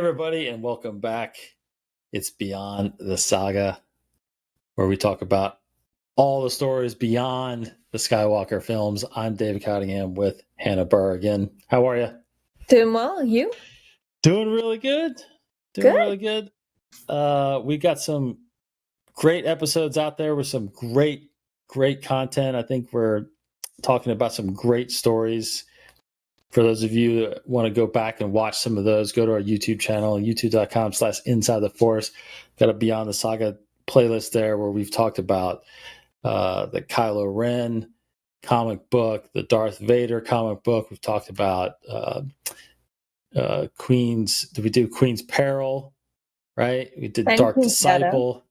everybody, and welcome back. It's Beyond the Saga, where we talk about all the stories beyond the Skywalker films. I'm David Cottingham with Hannah Burr again. How are you? Doing well. You? Doing really good. Really good. We got some great episodes out there with some great content. I think we're talking about some great stories. For those of you that want to go back and watch some of those, go to our YouTube channel, youtube.com/Inside the Force. Got a Beyond the Saga playlist there where we've talked about the Kylo Ren comic book, the Darth Vader comic book. We've talked about Queen's Peril, right? We did Dark Disciple.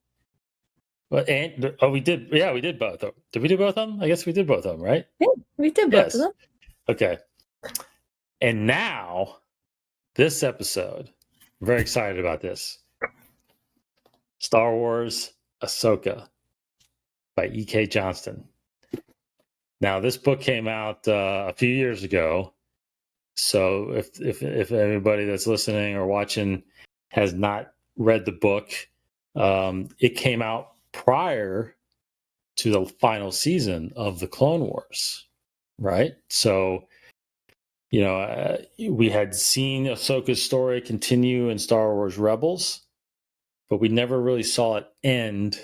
We did both. Did we do both of them? I guess we did both of them, right? Yeah, we did both of them. Okay. And now, this episode, I'm very excited about this. Star Wars Ahsoka by E.K. Johnston. Now, this book came out a few years ago. So if anybody that's listening or watching has not read the book, it came out prior to the final season of the Clone Wars, right? So, we had seen Ahsoka's story continue in Star Wars Rebels, but we never really saw it end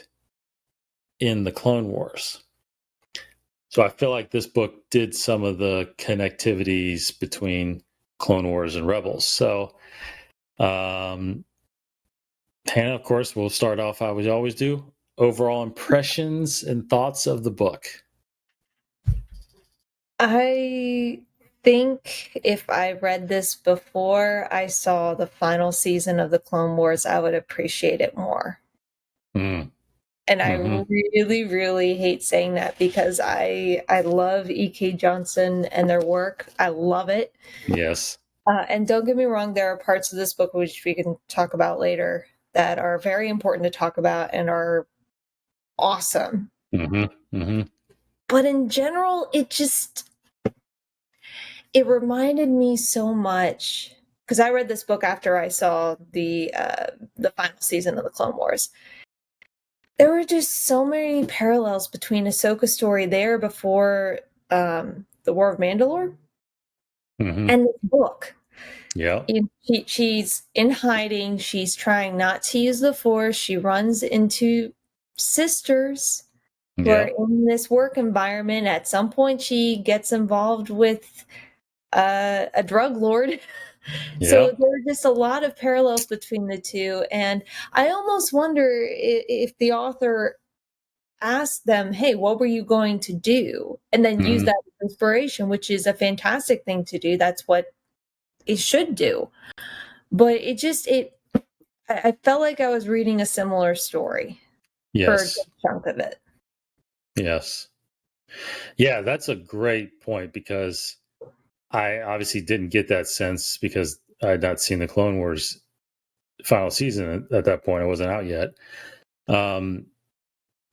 in the Clone Wars. So I feel like this book did some of the connectivities between Clone Wars and Rebels. So, Hannah, of course, we'll start off how we always do. Overall impressions and thoughts of the book. I think if I read this before I saw the final season of the Clone Wars, I would appreciate it more. And I really, really hate saying that because I love E.K. Johnston and their work. I love it. Yes. And don't get me wrong, there are parts of this book which we can talk about later that are very important to talk about and are awesome. But in general, it reminded me so much, because I read this book after I saw the final season of the Clone Wars. There were just so many parallels between Ahsoka's story there before the War of Mandalore and the book. Yeah. She's in hiding. She's trying not to use the Force. She runs into sisters who are in this work environment. At some point, she gets involved with a drug lord. So there are just a lot of parallels between the two. And I almost wonder if the author asked them, hey, what were you going to do? And then use that as inspiration, which is a fantastic thing to do. That's what it should do. But I felt like I was reading a similar story for a good chunk of it. Yes. Yeah, that's a great point, because I obviously didn't get that sense because I had not seen the Clone Wars final season at that point. It wasn't out yet. But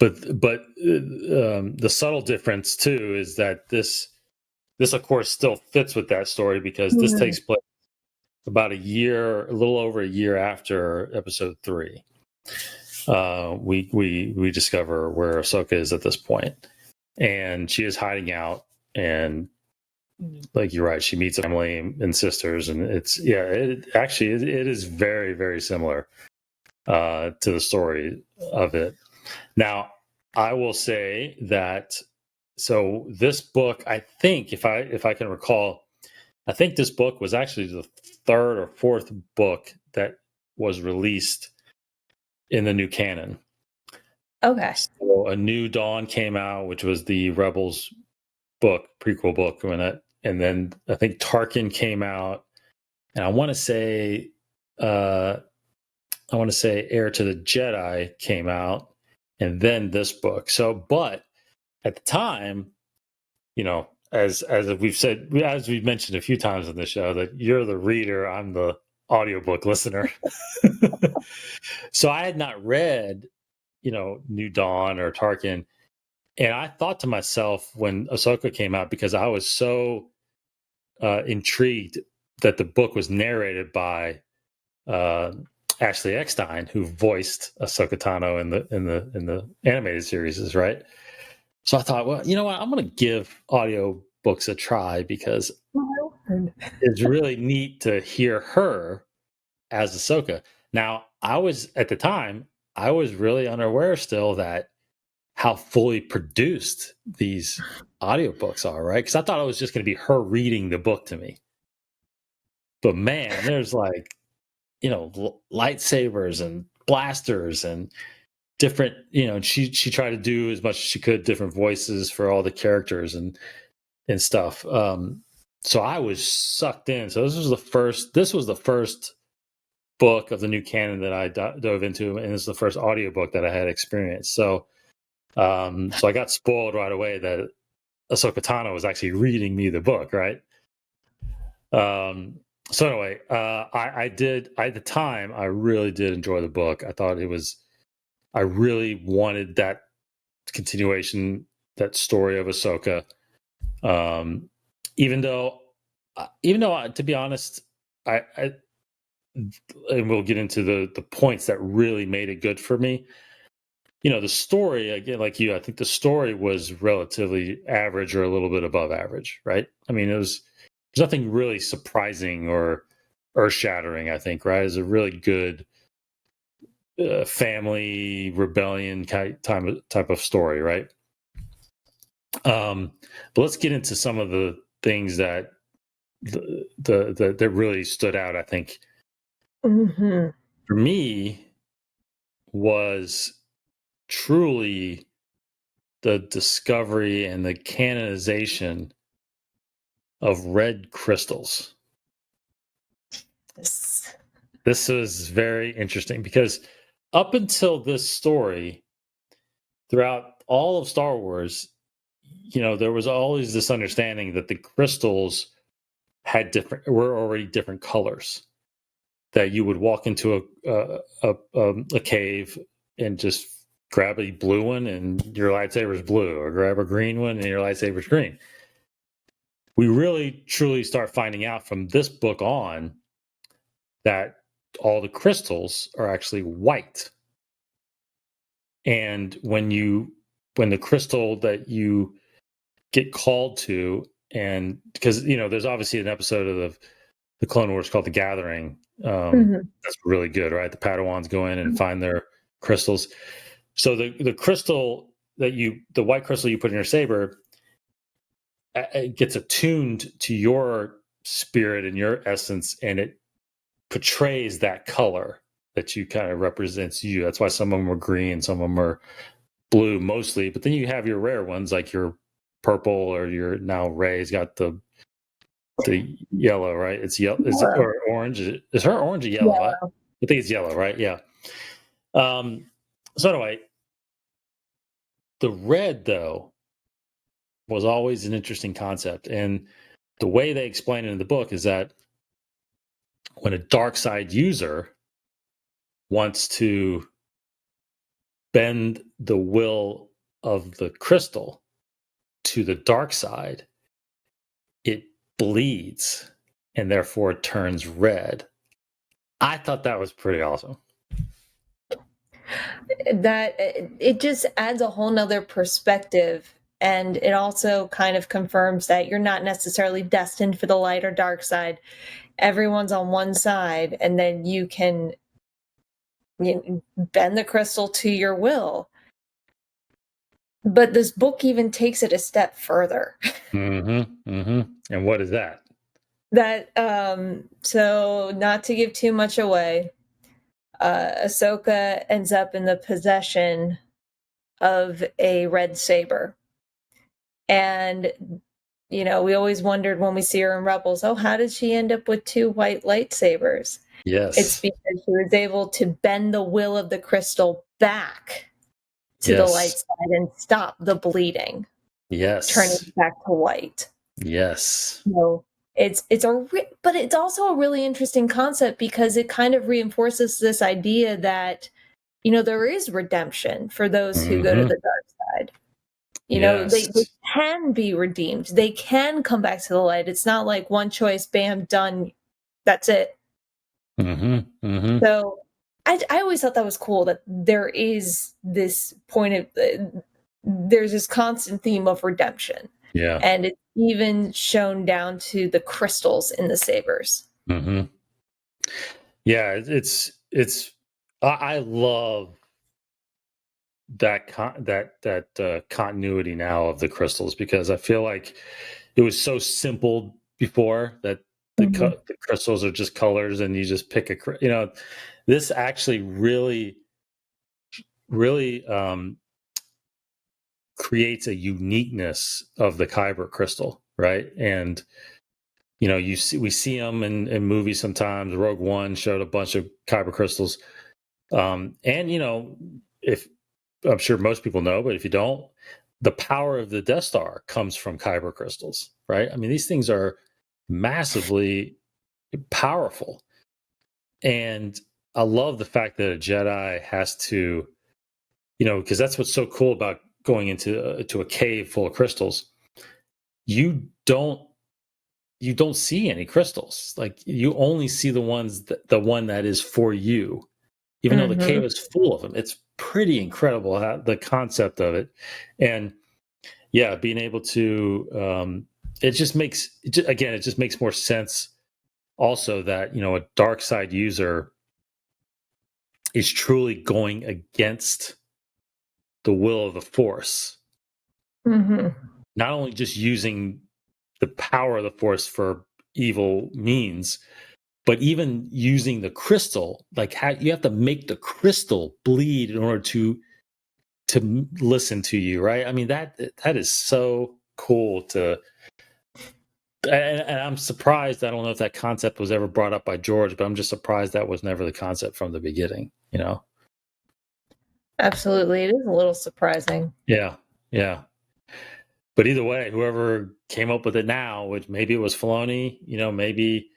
the subtle difference too is that this of course still fits with that story, because this takes place about a little over a year after Episode 3. We discover where Ahsoka is at this point, and she is hiding out, and like you're right, she meets a family and sisters, and it is very, very similar to the story of it. Now, I will say that, so this book, I think, if I can recall, I think this book was actually the third or fourth book that was released in the new canon. Okay. So A New Dawn came out, which was the Rebels book, prequel book, and then I think Tarkin came out, and I want to say Heir to the Jedi came out, and then this book. So, but at the time, as we've mentioned a few times on the show, that you're the reader, I'm the audiobook listener. So I had not read, New Dawn or Tarkin. And I thought to myself when Ahsoka came out, because I was so intrigued that the book was narrated by Ashley Eckstein, who voiced Ahsoka Tano in the animated series, right? So I thought, well, you know what? I'm going to give audiobooks a try because it's really neat to hear her as Ahsoka. Now, at the time, I was really unaware still that how fully produced these audiobooks are, right? Because I thought it was just going to be her reading the book to me. But man, there's like, lightsabers and blasters and different, she tried to do as much as she could, different voices for all the characters and stuff. So I was sucked in. So this was the first book of the new canon that I dove into, and this is the first audiobook that I had experienced. So I got spoiled right away that Ahsoka Tano was actually reading me the book, right? So anyway, I did, at the time, I really did enjoy the book. I thought I really wanted that continuation, that story of Ahsoka. Even though, to be honest, I and we'll get into the points that really made it good for me. The story, again, like you, I think the story was relatively average or a little bit above average, right? I mean, there's nothing really surprising or earth-shattering, I think, right? It's a really good family rebellion type of story, right? But let's get into some of the things that that really stood out, I think. Mm-hmm. For me, was truly the discovery and the canonization of red crystals. This was very interesting because up until this story, throughout all of Star Wars, there was always this understanding that the crystals were already different colors. That you would walk into a cave and just grab a blue one and your lightsaber's blue, or grab a green one and your lightsaber's green. We really truly start finding out from this book on that all the crystals are actually white. And when the crystal that you get called to, and because there's obviously an episode of the Clone Wars called The Gathering, that's really good, right? The Padawans go in and find their crystals. So the crystal the white crystal you put in your saber, it gets attuned to your spirit and your essence, and it portrays that color that you kind of represents you. That's why some of them are green, some of them are blue mostly, but then you have your rare ones like your purple, or your now Rey's got the yellow, right? It's yellow. Is it, or orange? Is her orange or yellow? I think it's yellow, right? Yeah. So anyway, the red, though, was always an interesting concept. And the way they explain it in the book is that when a dark side user wants to bend the will of the crystal to the dark side, it bleeds and therefore turns red. I thought that was pretty awesome. That it just adds a whole nother perspective, and it also kind of confirms that you're not necessarily destined for the light or dark side. Everyone's on one side, and then you can bend the crystal to your will. But this book even takes it a step further. And what is that? That so not to give too much away, Ahsoka ends up in the possession of a red saber. And, we always wondered when we see her in Rebels, how did she end up with two white lightsabers? Yes. It's because she was able to bend the will of the crystal back to the light side and stop the bleeding. Yes. Turning back to white. Yes. But it's also a really interesting concept because it kind of reinforces this idea that, there is redemption for those who go to the dark side. They can be redeemed. They can come back to the light. It's not like one choice, bam, done. That's it. So I always thought that was cool that there is this point of there's this constant theme of redemption. Yeah. And it's even shown down to the crystals in the sabers. Yeah, it's I love that continuity now of the crystals, because I feel like it was so simple before that Mhm. the crystals are just colors and you just pick this actually really creates a uniqueness of the kyber crystal, right? And we see them in movies sometimes. Rogue One showed a bunch of kyber crystals, and if I'm sure most people know, but if you don't, the power of the Death Star comes from kyber crystals, right? I mean, these things are massively powerful, and I love the fact that a Jedi has to, because that's what's so cool about going into to a cave full of crystals. You don't you don't see any crystals. Like, you only see the one that is for you, even though the cave Mhm. is full of them. It's pretty incredible the concept of it. And yeah, being able to it just makes more sense also that a dark side user is truly going against the will of the force, Mhm. not only just using the power of the force for evil means, but even using the crystal. Like, you have to make the crystal bleed in order to listen to you, right? I mean, that is so cool and I'm surprised. I don't know if that concept was ever brought up by George, but I'm just surprised that was never the concept from the beginning. Absolutely. It is a little surprising. Yeah, yeah. But either way, whoever came up with it now, which maybe it was Filoni, maybe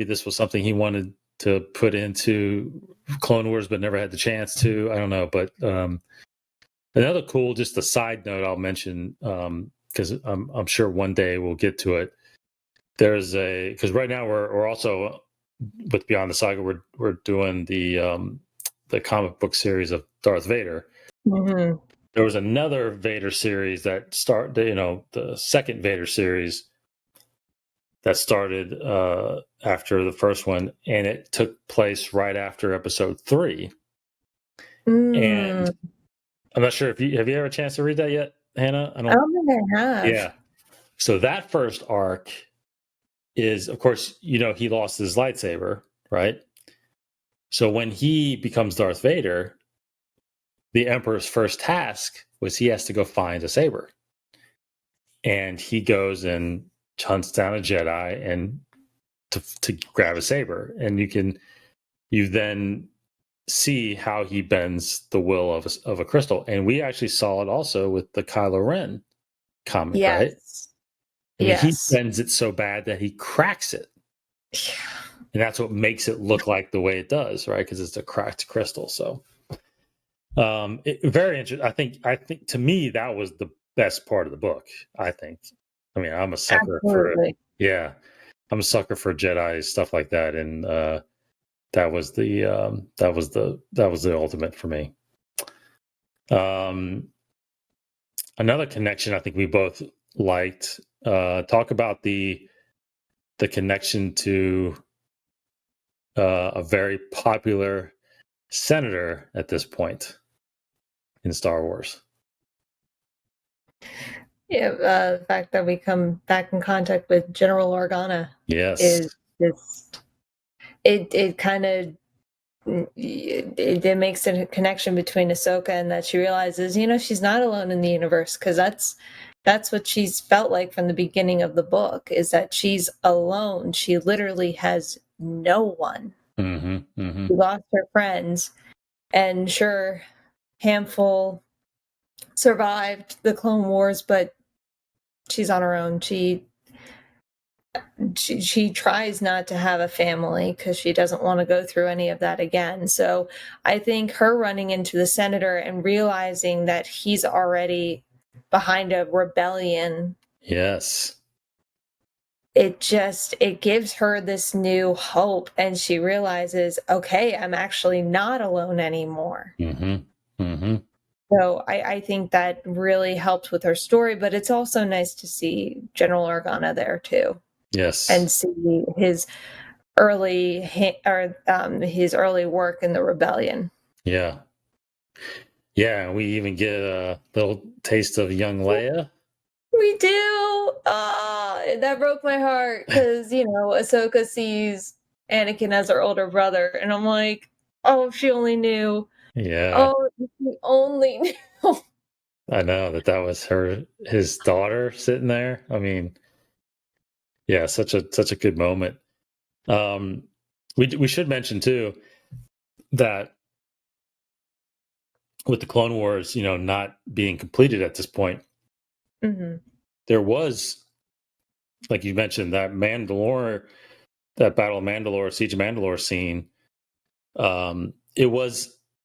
this was something he wanted to put into Clone Wars but never had the chance to. I don't know. But another cool, just a side note I'll mention, because I'm sure one day we'll get to it. Because right now we're also with Beyond the Saga, we're doing the comic book series of Darth Vader. Mhm. There was another Vader series the second Vader series that started after the first one, and it took place right after Episode 3. And Mm. I'm not sure if you ever a chance to read that yet, Hannah. I I don't. don't think I have. Yeah. So that first arc is, of course, he lost his lightsaber, right? So when he becomes Darth Vader, the Emperor's first task was he has to go find a saber, and he goes and hunts down a Jedi and to grab a saber, and you then see how he bends the will of a crystal. And we actually saw it also with the Kylo Ren comic, right? Yes. I mean, he Yes. bends it so bad that he cracks it. Yeah. And that's what makes it look like the way it does, right? Because it's a cracked crystal. So very interesting. I think to me that was the best part of the book. I think. I mean, I'm a sucker for Absolutely. yeah, I'm a sucker for Jedi stuff like that, and that was the ultimate for me. Um, Another connection I think we both liked. Talk about the connection to a very popular senator at this point in Star Wars. Yeah, the fact that we come back in contact with General Organa Yes. is just it kind of it makes a connection between Ahsoka and that she realizes, she's not alone in the universe, because that's what she's felt like from the beginning of the book, is that she's alone. She literally has no one. She lost her friends, and sure, handful survived the Clone Wars, but she's on her own. She tries not to have a family because she doesn't want to go through any of that again. So I think her running into the senator and realizing that he's already behind a rebellion Yes. it gives her this new hope, and she realizes, okay, I'm actually not alone anymore. So I think that really helped with her story, but it's also nice to see General Organa there too. Yes. And see his early his early work in the rebellion. Yeah. Yeah, we even get a little taste of young Leia. We do. Ah, that broke my heart because Ahsoka sees Anakin as her older brother, and I'm like, oh, if she only knew. Yeah. Oh, if she only knew. I know that was his daughter sitting there. I mean, yeah, such a good moment. We should mention too that with the Clone Wars, not being completed at this point, there was, like you mentioned, that Mandalore, that Battle of Mandalore, Siege of Mandalore scene.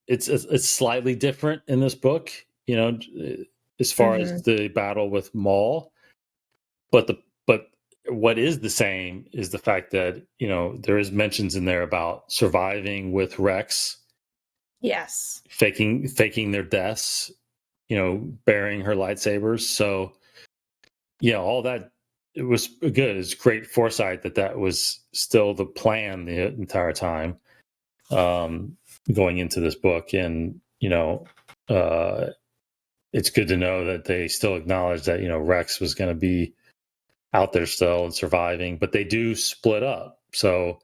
It's slightly different in this book, as far as the battle with Maul, but what is the same is the fact that there is mentions in there about surviving with Rex. Yes. Faking their deaths, burying her lightsabers. So, all that, it was good. It's great foresight that was still the plan the entire time, going into this book. And, it's good to know that they still acknowledge that, Rex was going to be out there still and surviving, but they do split up. So,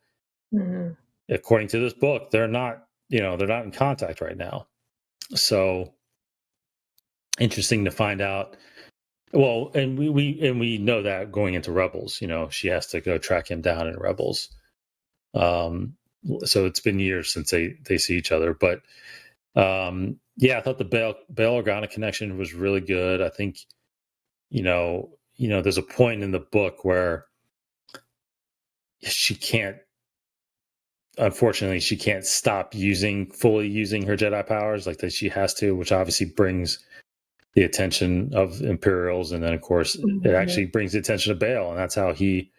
according to this book, they're not in contact right now. So interesting to find out. Well, and we know that going into Rebels, she has to go track him down in Rebels. So it's been years since they see each other, but yeah, I thought the Bail Organa connection was really good. I think there's a point in the book where unfortunately she can't stop fully using her Jedi powers like that she has to, which obviously brings the attention of Imperials, and then of course it actually brings the attention of Bail, and that's how he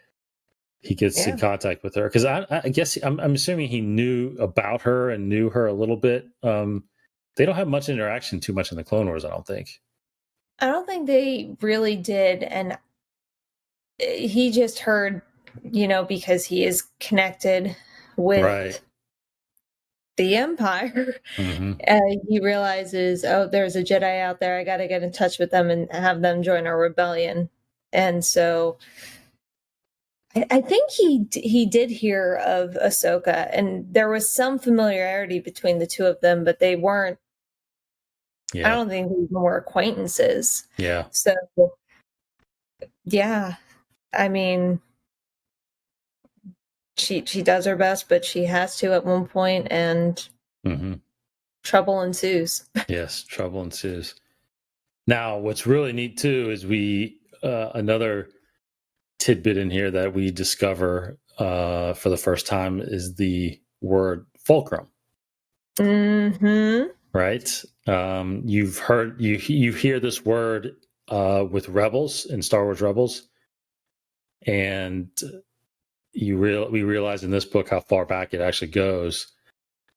gets in contact with her. Because I guess I'm assuming he knew about her and knew her a little bit. They don't have much interaction too much in the Clone Wars, I don't think. I don't think they really did, and he just heard, because he is connected with the Empire. He realizes, oh, there's a Jedi out there. I got to get in touch with them and have them join our rebellion. And so I think he did hear of Ahsoka, and there was some familiarity between the two of them, but they weren't. Yeah. I don't think they were acquaintances. Yeah. So, yeah, I mean, she does her best, but she has to at one point, and trouble ensues. Yes, trouble ensues. Now, what's really neat too is another tidbit in here that we discover for the first time is the word fulcrum. Right? You hear this word with Rebels in Star Wars Rebels, and we realize in this book how far back it actually goes,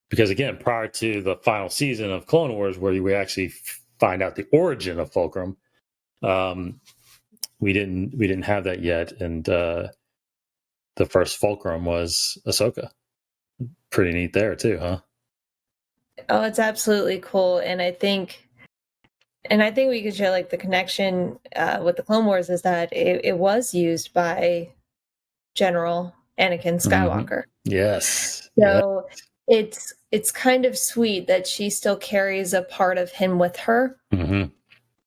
because again, prior to the final season of Clone Wars, where we actually find out the origin of fulcrum, we didn't have that yet, and the first fulcrum was Ahsoka. Pretty neat there too, huh? Oh, it's absolutely cool, and I think we could show like the connection with the Clone Wars is that it was used by General Anakin Skywalker. Yes. So it's kind of sweet that she still carries a part of him with her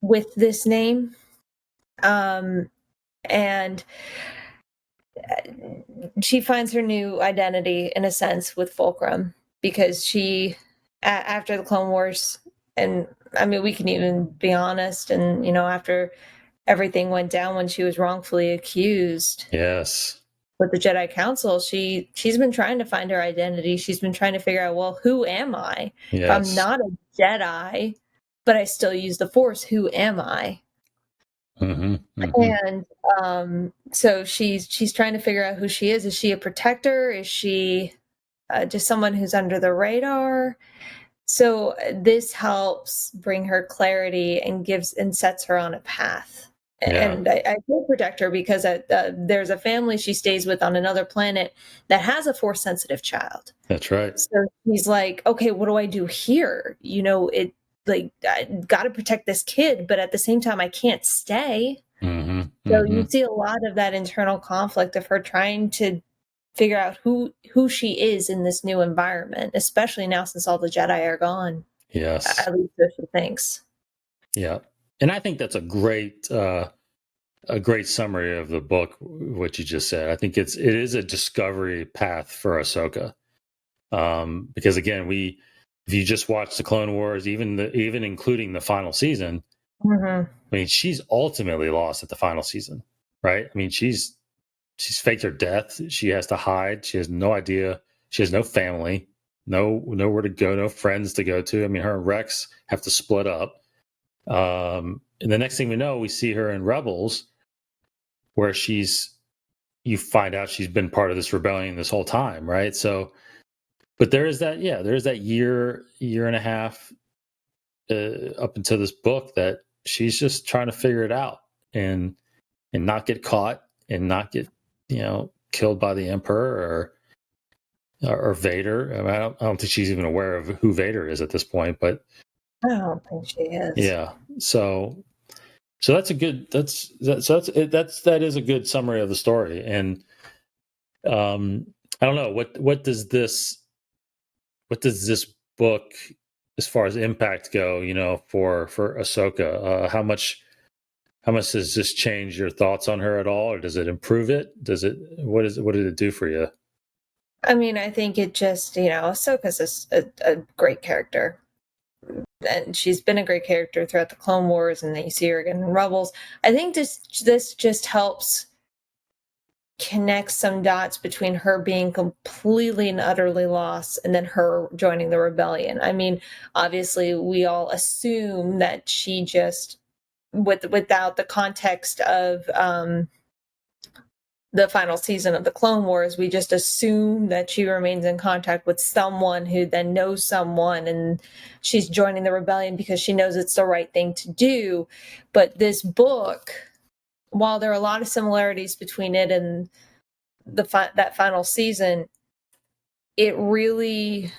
with this name. And she finds her new identity in a sense with fulcrum, because she, after the Clone Wars, and I mean, we can even be honest, and after everything went down when she was wrongfully accused. Yes. With the Jedi Council, she's been trying to find her identity. She's been trying to figure out, well, who am I? Yes. If I'm not a Jedi, but I still use the Force, who am I? Mm-hmm. Mm-hmm. And so she's trying to figure out who she is. Is she a protector? Is she just someone who's under the radar? So this helps bring her clarity and gives and sets her on a path. Yeah, And I feel protect her because there's a family she stays with on another planet that has a force sensitive child. that's right. So he's like, okay, what do I do here? It like I got to protect this kid, but at the same time, I can't stay. Mm-hmm. So you Mm-hmm. see a lot of that internal conflict of her trying to figure out who she is in this new environment, especially now since all the Jedi are gone. Yes. At least so she thinks. Yeah. And I think that's a great summary of the book, what you just said. I think it is a discovery path for Ahsoka. Because again, if you just watch the Clone Wars, even including the final season, Mhm. I mean, she's ultimately lost at the final season, right? I mean, she's faked her death. She has to hide. She has no idea. She has no family, nowhere to go, no friends to go to. I mean, her and Rex have to split up. And the next thing we know, we see her in Rebels, where you find out she's been part of this rebellion this whole time, right? So, but there is that year and a half up until this book that she's just trying to figure it out and not get caught and not get killed by the Emperor or Vader. I mean, I don't think she's even aware of who Vader is at this point, but I don't think she is. yeah. So that's a good that is a good summary of the story. And I don't know what does this book, as far as impact go, for Ahsoka, how much does this change your thoughts on her at all, or does it improve it? What did it do for you? I mean, I think it just, Ahsoka's a great character. And she's been a great character throughout the Clone Wars, and then you see her again in Rebels. I think this just helps connect some dots between her being completely and utterly lost and then her joining the rebellion. I mean, obviously, we all assume that she just, without the context of the final season of the Clone Wars, we just assume that she remains in contact with someone who then knows someone, and she's joining the rebellion because she knows it's the right thing to do. But this book, while there are a lot of similarities between it and that final season, it really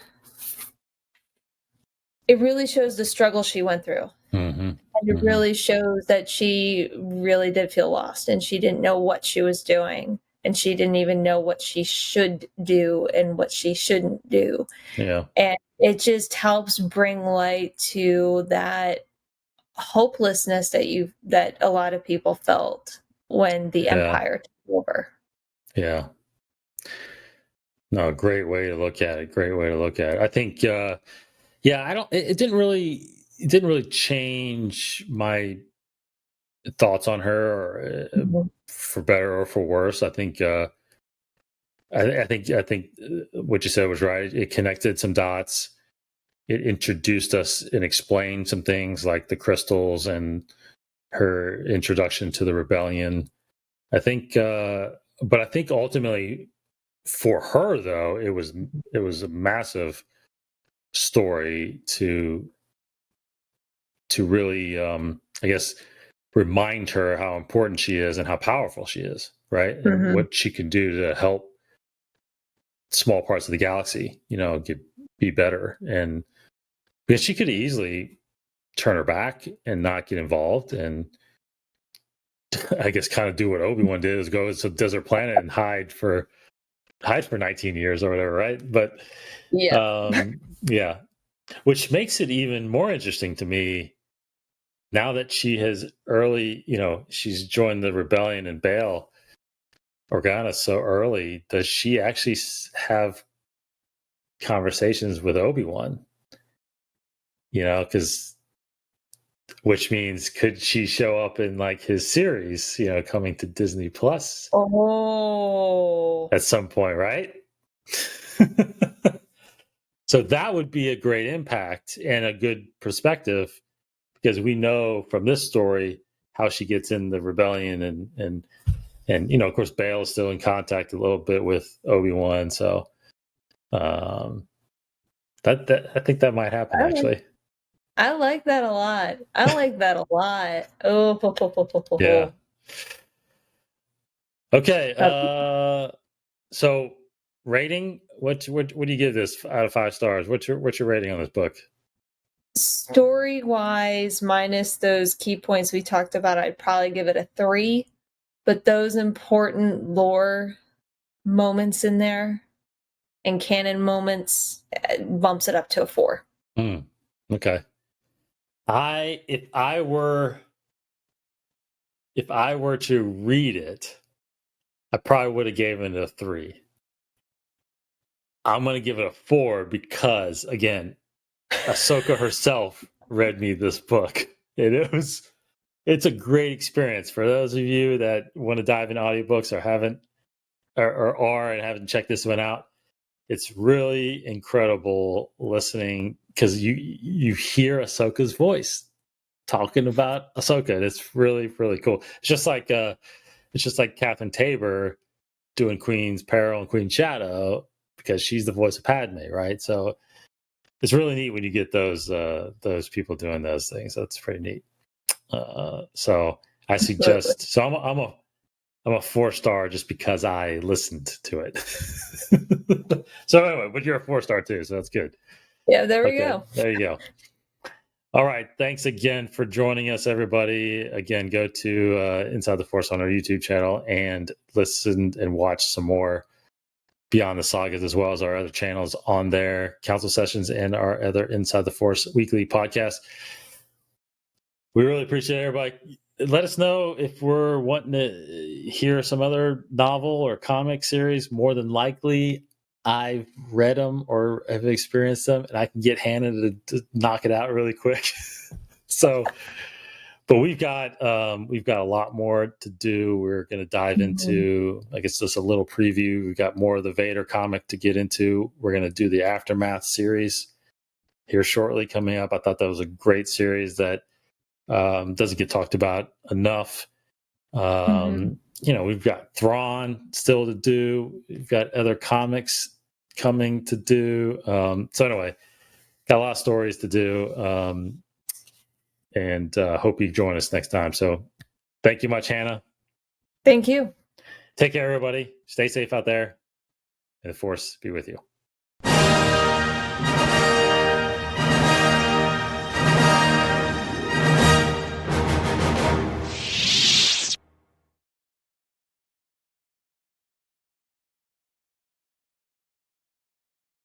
shows the struggle she went through. Mm-hmm. And it really shows that she really did feel lost, and she didn't know what she was doing, and she didn't even know what she should do and what she shouldn't do. Yeah. And it just helps bring light to that hopelessness that a lot of people felt when the Empire took over. Yeah. No, great way to look at it. I think, it didn't really change my thoughts on her, or for better or for worse. I think, I think what you said was right. It connected some dots. It introduced us and explained some things like the crystals and her introduction to the rebellion. I think, but I think ultimately for her though, it was a massive story to really, I guess, remind her how important she is and how powerful she is, right? And what she can do to help small parts of the galaxy, be better. And because she could easily turn her back and not get involved, and I guess kind of do what Obi-Wan did, is go to a desert planet and hide for 19 years or whatever, right? But yeah, which makes it even more interesting to me now that she has she's joined the rebellion and Bail Organa so early. Does she actually have conversations with Obi-Wan? Because which means could she show up in like his series, coming to Disney Plus at some point, right? So that would be a great impact and a good perspective, because we know from this story how she gets in the rebellion, and of course Bail is still in contact a little bit with Obi-Wan, so that I think that might happen actually. I like that a lot. Oh, yeah. Okay. So rating, what do you give this out of 5 stars? What's your rating on this book? Story wise, minus those key points we talked about, I'd probably give it a 3. But those important lore moments in there and canon moments bumps it up to a 4. Okay. If I were to read it, I probably would have given it a 3. I'm going to give it a 4 because, again, Ahsoka herself read me this book. It's a great experience for those of you that want to dive in audiobooks or haven't and haven't checked this one out. It's really incredible listening because you hear Ahsoka's voice talking about Ahsoka. And it's really, really cool. It's just like Catherine Tabor doing Queen's Peril and Queen's Shadow because she's the voice of Padme, right? So it's really neat when you get those people doing those things. That's pretty neat. So I suggest. So I'm a 4-star just because I listened to it. So anyway, but you're a 4-star too, so that's good. Yeah, there we go. There you go. All right. Thanks again for joining us, everybody. Again, go to Inside the Force on our YouTube channel and listen and watch some more Beyond the Sagas, as well as our other channels on there, Council Sessions and our other Inside the Force weekly podcast. We really appreciate everybody. Let us know if we're wanting to hear some other novel or comic series. More than likely, I've read them or have experienced them, and I can get Hannah to knock it out really quick. So, but we've got a lot more to do. We're going to dive into, I guess, just a little preview. We've got more of the Vader comic to get into. We're going to do the Aftermath series here shortly coming up. I thought that was a great series that doesn't get talked about enough. We've got Thrawn still to do. We've got other comics coming to do. So anyway, got a lot of stories to do. And hope you join us next time. So thank you much, Hannah. Thank you. Take care, everybody. Stay safe out there. And the Force be with you.